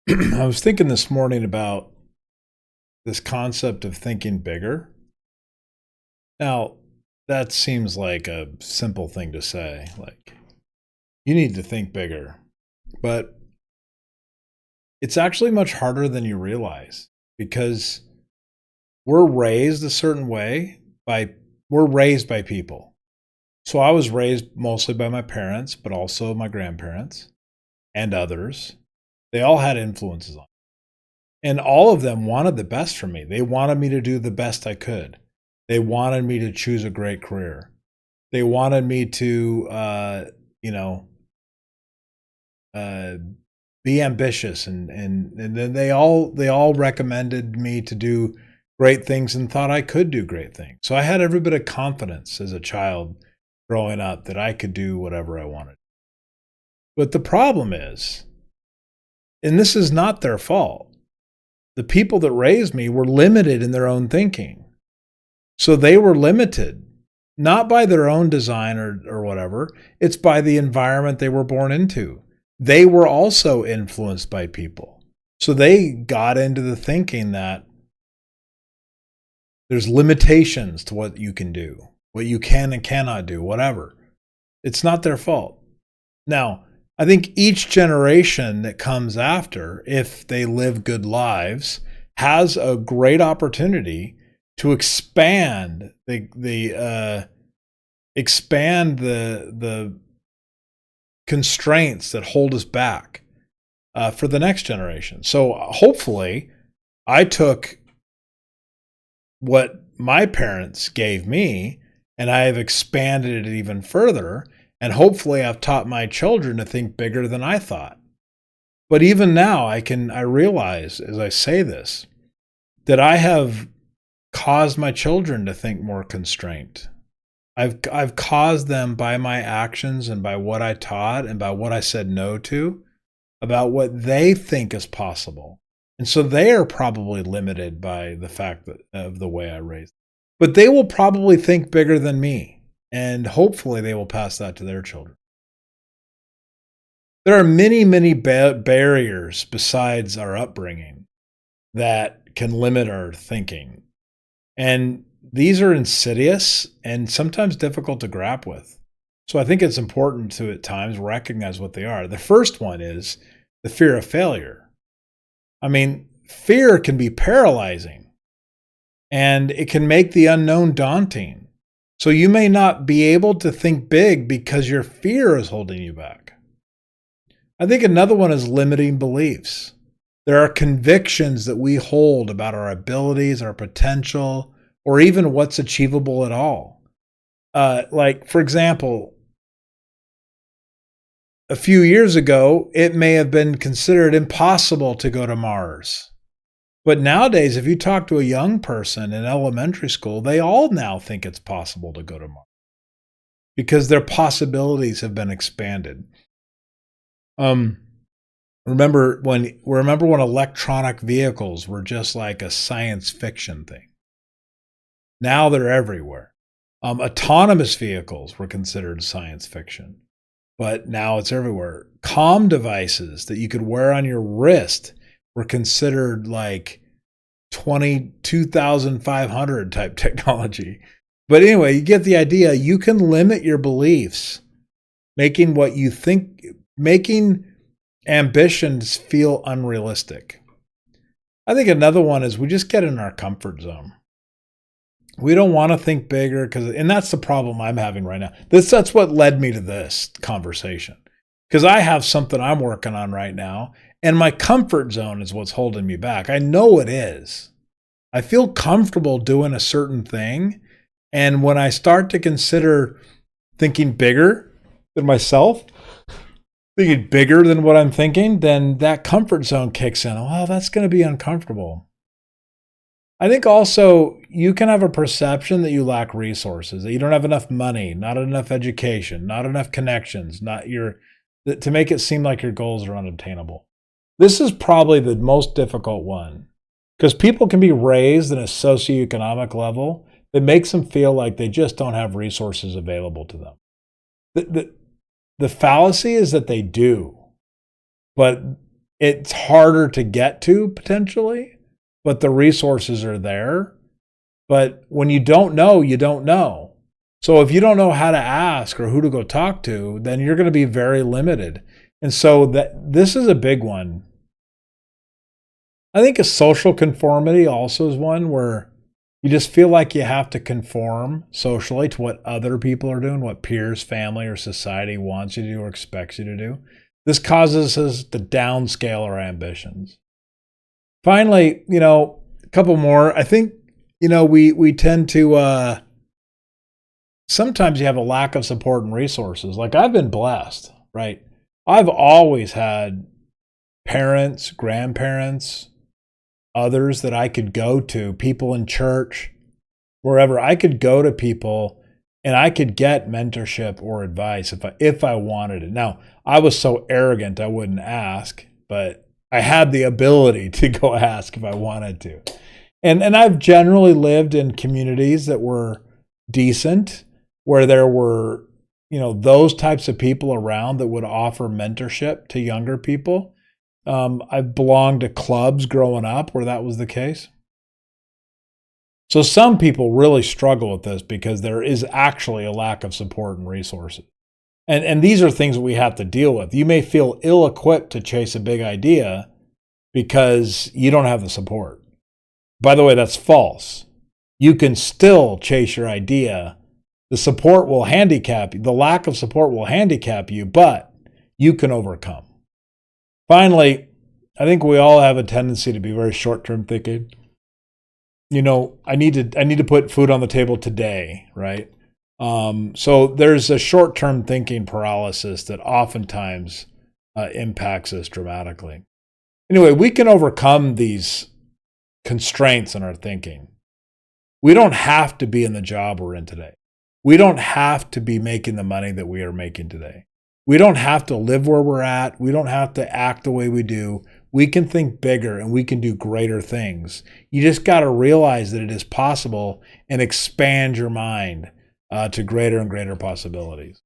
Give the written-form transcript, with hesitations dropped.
I was thinking this morning about this concept of thinking bigger. Now, that seems like a simple thing to say. Like, you need to think bigger. But it's actually much harder than you realize because we're raised a certain way we're raised by people. So I was raised mostly by my parents, but also my grandparents and others. They all had influences on me. And all of them wanted the best for me. They wanted me to do the best I could. They wanted me to choose a great career. They wanted me to, you know, uh, be ambitious, and then they all recommended me to do great things and thought I could do great things. So I had every bit of confidence as a child growing up that I could do whatever I wanted. But the problem is, and this is not their fault, the people that raised me were limited in their own thinking. So they were limited, not by their own design or whatever, it's by the environment they were born into. They were also influenced by people. So they got into the thinking that there's limitations to what you can do, what you can and cannot do, whatever. It's not their fault. Now, I think each generation that comes after, if they live good lives, has a great opportunity to expand the constraints that hold us back for the next generation. So hopefully, I took what my parents gave me and I have expanded it even further. And hopefully, I've taught my children to think bigger than I thought. But even now, I realize as I say this that I have caused my children to think more constrained. I've caused them by my actions and by what I taught and by what I said no to, about what they think is possible. And so they are probably limited by the fact that of the way I raised them. But they will probably think bigger than me, and hopefully they will pass that to their children. There are many, many barriers besides our upbringing that can limit our thinking. And these are insidious and sometimes difficult to grapple with. So I think it's important to at times recognize what they are. The first one is the fear of failure. I mean, fear can be paralyzing and it can make the unknown daunting. So you may not be able to think big because your fear is holding you back. I think another one is limiting beliefs. There are convictions that we hold about our abilities, our potential, or even what's achievable at all. Like, for example, a few years ago, it may have been considered impossible to go to Mars. But nowadays, if you talk to a young person in elementary school, they all now think it's possible to go to Mars because their possibilities have been expanded. Remember when electronic vehicles were just like a science fiction thing? Now they're everywhere. Autonomous vehicles were considered science fiction, but now it's everywhere. Comm devices that you could wear on your wrist were considered like 22,500 type technology. But anyway, you get the idea. You can limit your beliefs, making ambitions feel unrealistic. I think another one is we just get in our comfort zone. We don't want to think bigger and that's the problem I'm having right now. That's what led me to this conversation. Because I have something I'm working on right now, and my comfort zone is what's holding me back. I know it is. I feel comfortable doing a certain thing, and when I start to consider thinking bigger than myself, thinking bigger than what I'm thinking, then that comfort zone kicks in. Well, that's going to be uncomfortable. I think also you can have a perception that you lack resources, that you don't have enough money, not enough education, not enough connections, to make it seem like your goals are unobtainable. This is probably the most difficult one because people can be raised in a socioeconomic level that makes them feel like they just don't have resources available to them. The fallacy is that they do, but It's harder to get to potentially, but the resources are there. But when you don't know, you don't know. So if you don't know how to ask or who to go talk to, then you're going to be very limited. And so this is a big one. I think a social conformity also is one where you just feel like you have to conform socially to what other people are doing, what peers, family, or society wants you to do or expects you to do. This causes us to downscale our ambitions. Finally, a couple more. I think, we tend to, sometimes you have a lack of support and resources. Like I've been blessed, right? I've always had parents, grandparents, others that I could go to, people in church, wherever. I could go to people and I could get mentorship or advice if I wanted it. Now, I was so arrogant I wouldn't ask, but I had the ability to go ask if I wanted to. And I've generally lived in communities that were decent, where there were, those types of people around that would offer mentorship to younger people. I belonged to clubs growing up where that was the case. So some people really struggle with this because there is actually a lack of support and resources. And these are things that we have to deal with. You may feel ill-equipped to chase a big idea because you don't have the support. By the way, that's false. You can still chase your idea. The support will handicap you. The lack of support will handicap you, but you can overcome. Finally, I think we all have a tendency to be very short-term thinking. I need to put food on the table today, right? So there's a short-term thinking paralysis that oftentimes impacts us dramatically. Anyway, we can overcome these constraints in our thinking. We don't have to be in the job we're in today. We don't have to be making the money that we are making today. We don't have to live where we're at. We don't have to act the way we do. We can think bigger and we can do greater things. You just got to realize that it is possible and expand your mind to greater and greater possibilities.